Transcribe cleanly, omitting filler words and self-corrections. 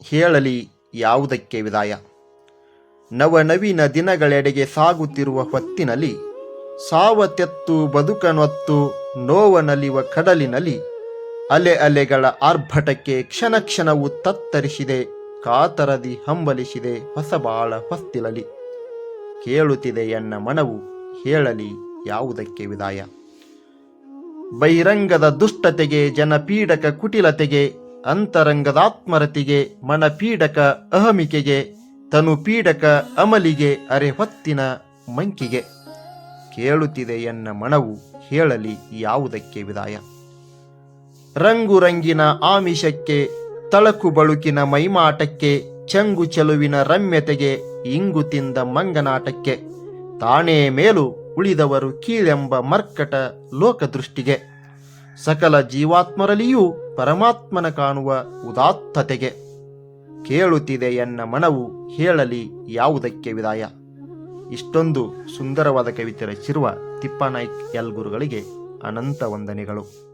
ಹೇಳಲಿ ಯಾವುದಕ್ಕೆ ವಿದಾಯ. ನವನವೀನ ದಿನಗಳೆಡೆಗೆ ಸಾಗುತ್ತಿರುವ ಹೊತ್ತಿನಲ್ಲಿ ಸಾವತೆತ್ತು ಬದುಕನೊತ್ತು ನೋವನಲಿವ ಕಡಲಿನಲ್ಲಿ ಅಲೆ ಅಲೆಗಳ ಆರ್ಭಟಕ್ಕೆ ಕ್ಷಣ ಕ್ಷಣವು ತತ್ತರಿಸಿದೆ, ಕಾತರದಿ ಹಂಬಲಿಸಿದೆ ಹೊಸಬಾಳ ಹೊಸ್ತಿಲಲಿ. ಕೇಳುತ್ತಿದೆ ಎನ್ನ ಮನವು, ಹೇಳಲಿ ಯಾವುದಕ್ಕೆ ವಿದಾಯ. ಬಹಿರಂಗದ ದುಷ್ಟತೆಗೆ, ಜನಪೀಡಕ ಕುಟಿಲತೆಗೆ, ಅಂತರಂಗದಾತ್ಮರತಿಗೆ, ಮನಪೀಡಕ ಅಹಮಿಕೆಗೆ, ತನುಪೀಡಕ ಅಮಲಿಗೆ, ಅರೆ ಹೊತ್ತಿನ ಮಂಕಿಗೆ. ಕೇಳುತ್ತಿದೆ ಎನ್ನ ಮನವು, ಹೇಳಲಿ ಯಾವುದಕ್ಕೆ ವಿದಾಯ. ರಂಗು ರಂಗಿನ ಆಮಿಷಕ್ಕೆ, ತಳಕು ಬಳುಕಿನ ಮೈಮಾಟಕ್ಕೆ, ಚಂಗು ಚೆಲುವಿನ ರಮ್ಯತೆಗೆ, ಇಂಗು ತಿಂದ ಮಂಗನಾಟಕ್ಕೆ, ತಾನೇ ಮೇಲು ಉಳಿದವರು ಕೀಳೆಂಬ ಮರ್ಕಟ ಲೋಕದೃಷ್ಟಿಗೆ, ಸಕಲ ಜೀವಾತ್ಮರಲ್ಲಿಯೂ ಪರಮಾತ್ಮನ ಕಾಣುವ ಉದಾತ್ತತೆಗೆ. ಕೇಳುತ್ತಿದೆ ಎನ್ನ ಮನವು, ಹೇಳಲಿ ಯಾವುದಕ್ಕೆ ವಿದಾಯ. ಇಷ್ಟೊಂದು ಸುಂದರವಾದ ಕವಿತೆ ರಚಿಸಿರುವ ತಿಪ್ಪಾನಾಯ್ಕ ಎಲ್ ಗುರುಗಳಿಗೆ ಅನಂತ ವಂದನೆಗಳು.